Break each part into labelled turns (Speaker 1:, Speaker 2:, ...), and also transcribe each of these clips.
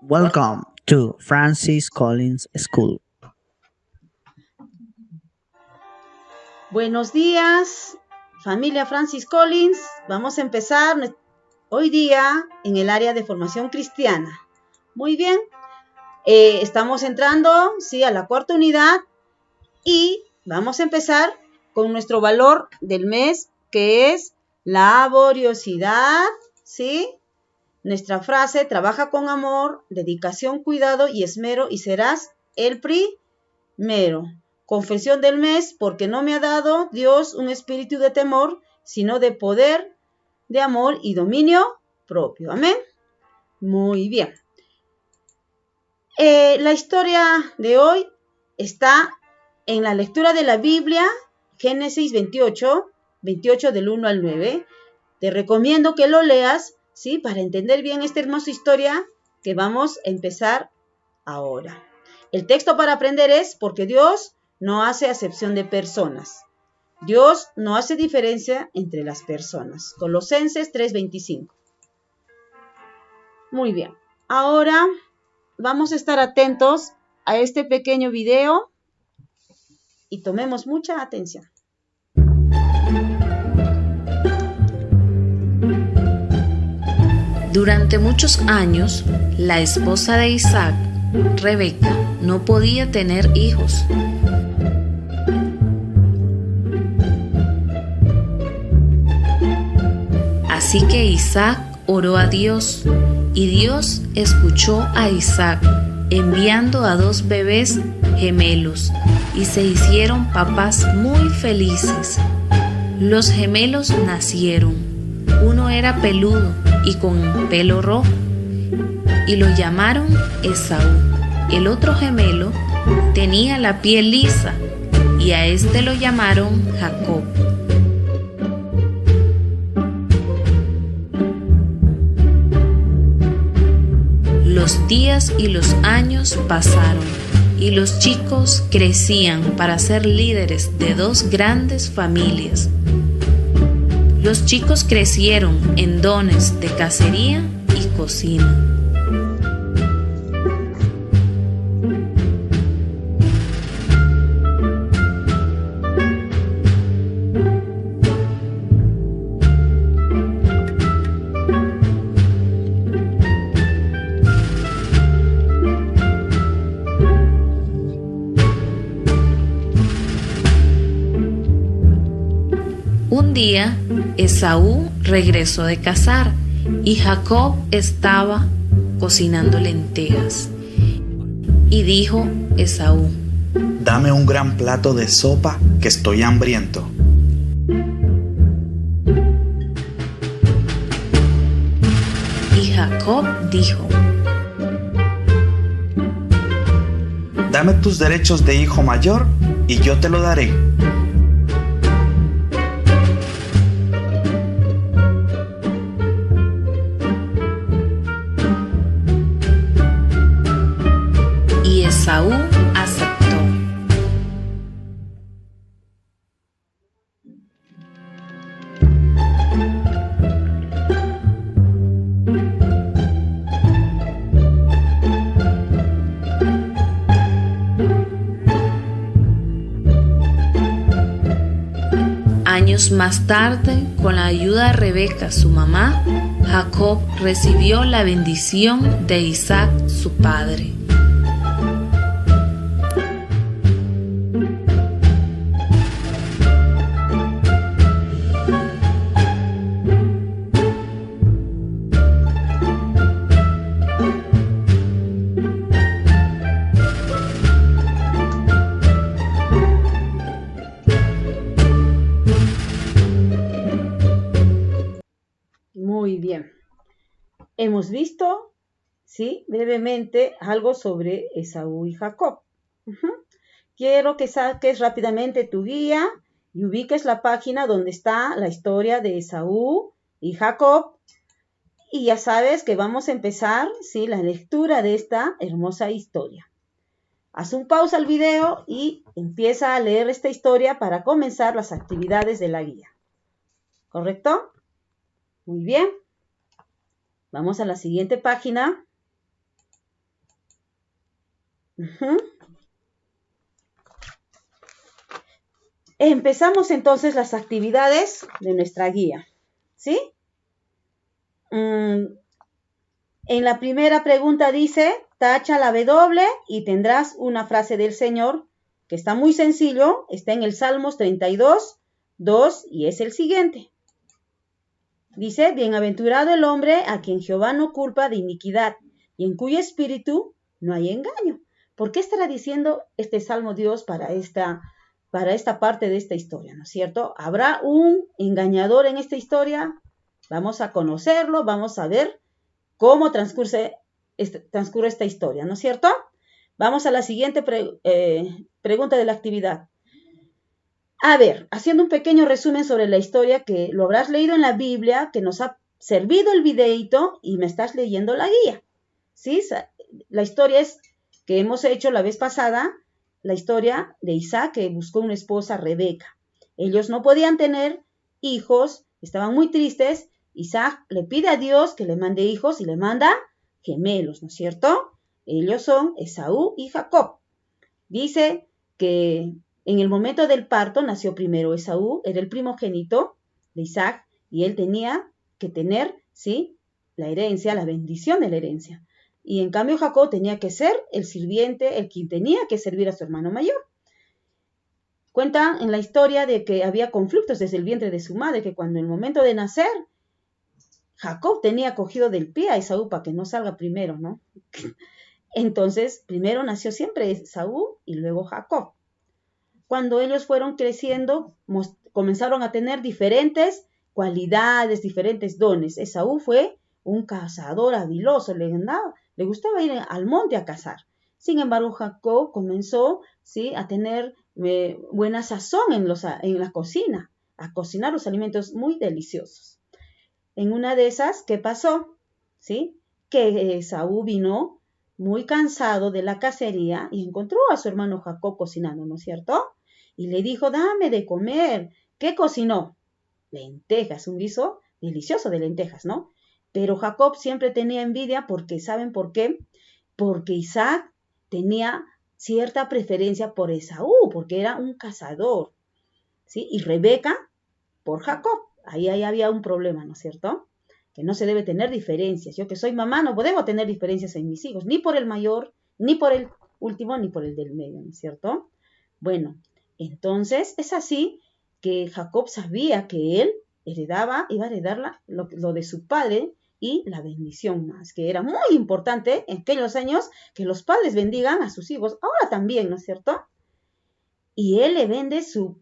Speaker 1: Welcome to Francis Collins School.
Speaker 2: Buenos días, familia Francis Collins. Vamos a empezar hoy día en el área de formación cristiana. Muy bien, estamos entrando a la cuarta unidad y vamos a empezar con nuestro valor del mes, que es laboriosidad, ¿sí? Nuestra frase: trabaja con amor, dedicación, cuidado y esmero y serás el primero. Confesión del mes: porque no me ha dado Dios un espíritu de temor, sino de poder, de amor y dominio propio. Amén. Muy bien. La historia de hoy está en la lectura de la Biblia, Génesis 28 del 1 al 9. Te recomiendo que lo leas, ¿sí? Para entender bien esta hermosa historia que vamos a empezar ahora. El texto para aprender es: porque Dios no hace acepción de personas. Dios no hace diferencia entre las personas. Colosenses 3:25. Muy bien. Ahora vamos a estar atentos a este pequeño video y tomemos mucha atención.
Speaker 3: Durante muchos años, la esposa de Isaac, Rebeca, no podía tener hijos. Así que Isaac oró a Dios, y Dios escuchó a Isaac, enviando a 2 bebés gemelos, y se hicieron papás muy felices. Los gemelos nacieron. Uno era peludo y con pelo rojo, y lo llamaron Esaú. El otro gemelo tenía la piel lisa, y a este lo llamaron Jacob. Los días y los años pasaron, y los chicos crecían para ser líderes de 2 grandes familias. Los chicos crecieron en dones de cacería y cocina. Un día, Esaú regresó de cazar y Jacob estaba cocinando lentejas. Y dijo Esaú:
Speaker 4: dame un gran plato de sopa, que estoy hambriento.
Speaker 3: Y Jacob dijo:
Speaker 4: dame tus derechos de hijo mayor y yo te lo daré.
Speaker 3: Esaú aceptó. Años más tarde, con la ayuda de Rebeca, su mamá, Jacob recibió la bendición de Isaac, su padre.
Speaker 2: Muy bien. Hemos visto, ¿sí?, brevemente algo sobre Esaú y Jacob. Quiero que saques rápidamente tu guía y ubiques la página donde está la historia de Esaú y Jacob. Y ya sabes que vamos a empezar, ¿sí?, la lectura de esta hermosa historia. Haz un pausa al video y empieza a leer esta historia para comenzar las actividades de la guía. ¿Correcto? Muy bien. Vamos a la siguiente página. Ujú. Empezamos entonces las actividades de nuestra guía, ¿sí? En la primera pregunta dice, tacha la W y tendrás una frase del Señor que está muy sencillo, está en el Salmos 32, 2 y es el siguiente. Dice, bienaventurado el hombre a quien Jehová no culpa de iniquidad y en cuyo espíritu no hay engaño. ¿Por qué estará diciendo este Salmo Dios para esta parte de esta historia, ¿no es cierto? ¿Habrá un engañador en esta historia? Vamos a conocerlo, vamos a ver cómo transcurre esta historia, ¿no es cierto? Vamos a la siguiente pregunta de la actividad. A ver, haciendo un pequeño resumen sobre la historia que lo habrás leído en la Biblia, que nos ha servido el videíto y me estás leyendo la guía, ¿sí? La historia es que hemos hecho la vez pasada, la historia de Isaac que buscó una esposa, Rebeca. Ellos no podían tener hijos, estaban muy tristes. Isaac le pide a Dios que le mande hijos y le manda gemelos, ¿no es cierto? Ellos son Esaú y Jacob. Dice que en el momento del parto nació primero Esaú, era el primogénito de Isaac y él tenía que tener, ¿sí?, la herencia, la bendición de la herencia. Y en cambio Jacob tenía que ser el sirviente, el quien tenía que servir a su hermano mayor. Cuentan en la historia de que había conflictos desde el vientre de su madre, que cuando en el momento de nacer, Jacob tenía cogido del pie a Esaú para que no salga primero, ¿no? Entonces, primero nació siempre Esaú y luego Jacob. Cuando ellos fueron creciendo, comenzaron a tener diferentes cualidades, diferentes dones. Esaú fue un cazador habiloso, le gustaba ir al monte a cazar. Sin embargo, Jacob comenzó, ¿sí?, a tener buena sazón en la cocina, a cocinar los alimentos muy deliciosos. En una de esas, ¿qué pasó? ¿Sí? Que Esaú vino muy cansado de la cacería y encontró a su hermano Jacob cocinando, ¿no es cierto? Y le dijo, dame de comer. ¿Qué cocinó? Lentejas, un guiso delicioso de lentejas, ¿no? Pero Jacob siempre tenía envidia porque, ¿saben por qué? Porque Isaac tenía cierta preferencia por Esaú, porque era un cazador, ¿sí? Y Rebeca por Jacob. Ahí había un problema, ¿no es cierto? Que no se debe tener diferencias. Yo que soy mamá no podemos tener diferencias en mis hijos, ni por el mayor, ni por el último, ni por el del medio, ¿no es cierto? Bueno, entonces es así que Jacob sabía que él iba a heredar lo de su padre y la bendición más, que era muy importante en aquellos años que los padres bendigan a sus hijos, ahora también, ¿no es cierto? Y él le vende su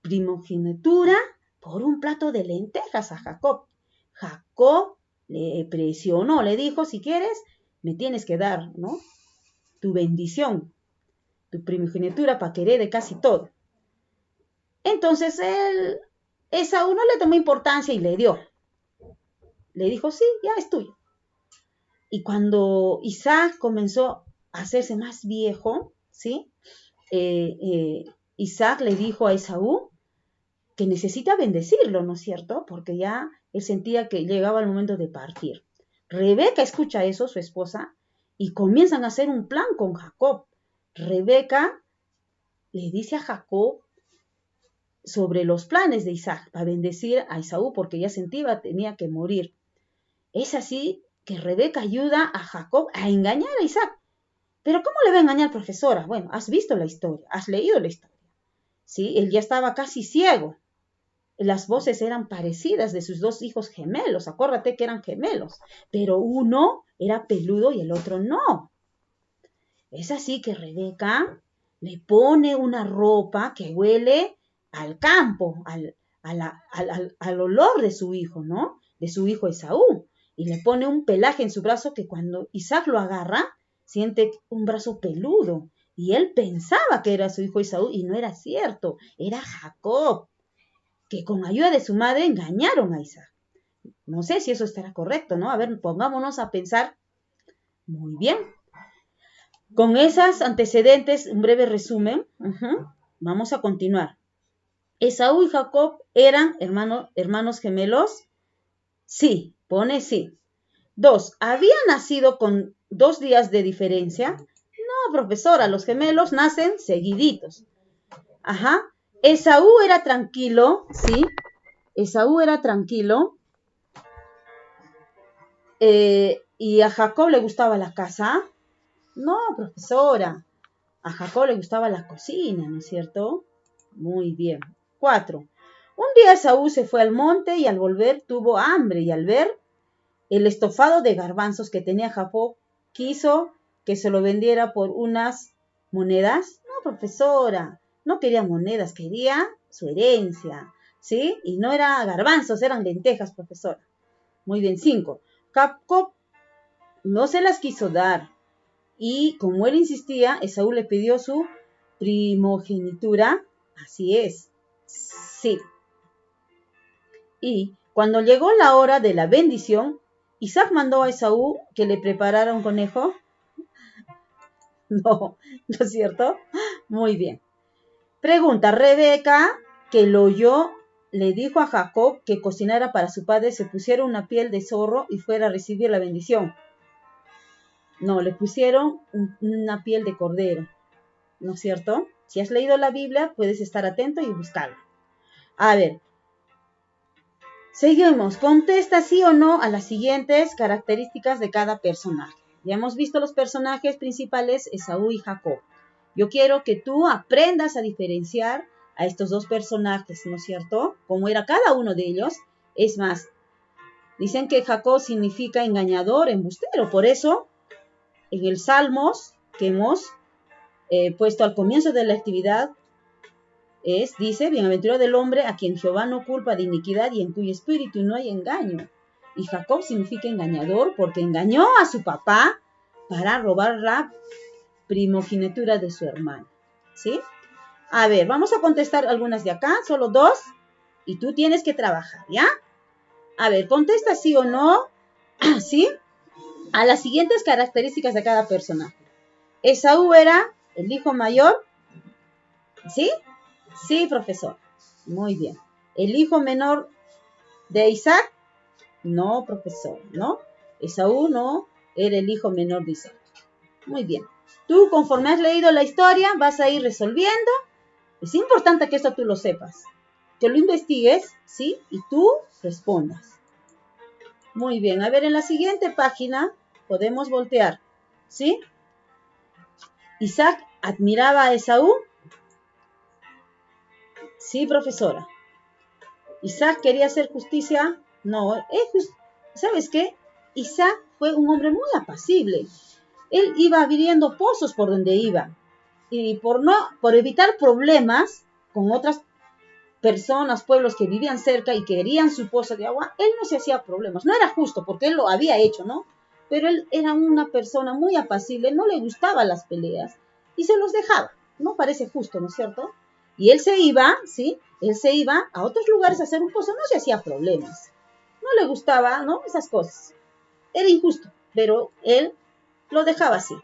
Speaker 2: primogenitura por un plato de lentejas a Jacob. Jacob le presionó, le dijo, si quieres, me tienes que dar, ¿no?, tu bendición, tu primogenitura para que herede casi todo. Entonces Esaú no le tomó importancia y le dio. Le dijo, sí, ya es tuyo. Y cuando Isaac comenzó a hacerse más viejo, ¿sí?, Isaac le dijo a Esaú que necesita bendecirlo, ¿no es cierto? Porque ya él sentía que llegaba el momento de partir. Rebeca escucha eso, su esposa, y comienzan a hacer un plan con Jacob. Rebeca le dice a Jacob sobre los planes de Isaac para bendecir a Esaú porque ya sentía tenía que morir. Es así que Rebeca ayuda a Jacob a engañar a Isaac. ¿Pero cómo le va a engañar, profesora? Bueno, has visto la historia, has leído la historia. Sí, él ya estaba casi ciego. Las voces eran parecidas de sus dos hijos gemelos, acuérdate que eran gemelos, pero uno era peludo y el otro no. Es así que Rebeca le pone una ropa que huele al campo, al olor de su hijo, ¿no? De su hijo Esaú. Y le pone un pelaje en su brazo que cuando Isaac lo agarra, siente un brazo peludo. Y él pensaba que era su hijo Esaú y no era cierto, era Jacob, que con ayuda de su madre engañaron a Isaac. No sé si eso estará correcto, ¿no? A ver, pongámonos a pensar. Muy bien. Con esos antecedentes, un breve resumen, vamos a continuar. ¿Esaú y Jacob eran hermanos gemelos? Sí, pone sí. 2. ¿Habían nacido con 2 días de diferencia? profesora, los gemelos nacen seguiditos. Ajá. Esaú era tranquilo, ¿sí? Esaú era tranquilo. ¿Y a Jacob le gustaba la casa? No, profesora. A Jacob le gustaba la cocina, ¿no es cierto? Muy bien. 4. Un día Esaú se fue al monte y al volver tuvo hambre y al ver el estofado de garbanzos que tenía Jacob, quiso que se lo vendiera por unas monedas. No, profesora, no quería monedas, quería su herencia, ¿sí? Y no eran garbanzos, eran lentejas, profesora. Muy bien. 5. Jacob no se las quiso dar y como él insistía, Esaú le pidió su primogenitura. Así es, sí. Y cuando llegó la hora de la bendición, Isaac mandó a Esaú que le preparara un conejo. No, ¿no es cierto? Muy bien. Pregunta, Rebeca, que lo oyó, le dijo a Jacob que cocinara para su padre, se pusiera una piel de zorro y fuera a recibir la bendición. No, le pusieron una piel de cordero, ¿no es cierto? Si has leído la Biblia, puedes estar atento y buscarlo. A ver, seguimos. Contesta sí o no a las siguientes características de cada personaje. Ya hemos visto los personajes principales, Esaú y Jacob. Yo quiero que tú aprendas a diferenciar a estos dos personajes, ¿no es cierto? Cómo era cada uno de ellos. Es más, dicen que Jacob significa engañador, embustero. Por eso, en el Salmos que hemos puesto al comienzo de la actividad, dice, bienaventurado el hombre a quien Jehová no culpa de iniquidad y en cuyo espíritu no hay engaño. Y Jacob significa engañador porque engañó a su papá para robar la primogenitura de su hermano. ¿Sí? A ver, vamos a contestar algunas de acá, solo 2, y tú tienes que trabajar, ¿ya? A ver, contesta sí o no, ¿sí? A las siguientes características de cada personaje. Esaú era el hijo mayor, ¿sí? Sí, profesor. Muy bien. ¿El hijo menor de Isaac? No, profesor, ¿no? Esaú no era el hijo menor de Isaac. Muy bien. Tú, conforme has leído la historia, vas a ir resolviendo. Es importante que esto tú lo sepas. Que lo investigues, ¿sí? Y tú respondas. Muy bien. A ver, en la siguiente página podemos voltear, ¿sí? Isaac admiraba a Esaú. Sí, profesora. Isaac quería hacer justicia. No, ¿sabes qué? Isaac fue un hombre muy apacible. Él iba abriendo pozos por donde iba. Y por evitar problemas con otras personas, pueblos que vivían cerca y querían su pozo de agua, él no se hacía problemas. No era justo porque él lo había hecho, ¿no? Pero él era una persona muy apacible, no le gustaban las peleas y se los dejaba. No parece justo, ¿no es cierto? Y él se iba, ¿sí? Él se iba a otros lugares a hacer un pozo, no se hacía problemas. No le gustaba, ¿no? Esas cosas. Era injusto, pero él lo dejaba así.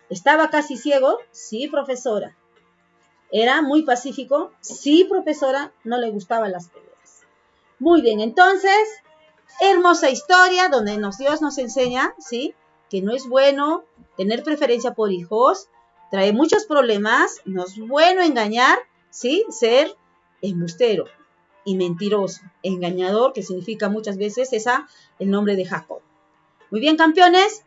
Speaker 2: ¿Estaba casi ciego? Sí, profesora. ¿Era muy pacífico? Sí, profesora. No le gustaban las peleas. Muy bien, entonces, hermosa historia donde Dios nos enseña, ¿sí? Que no es bueno tener preferencia por hijos, trae muchos problemas, no es bueno engañar, ¿sí? Ser embustero y mentiroso, engañador, que significa muchas veces el nombre de Jacob. Muy bien, campeones,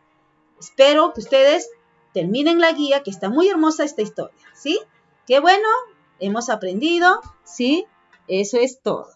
Speaker 2: espero que ustedes terminen la guía, que está muy hermosa esta historia, ¿sí? Qué bueno, hemos aprendido, ¿sí? Eso es todo.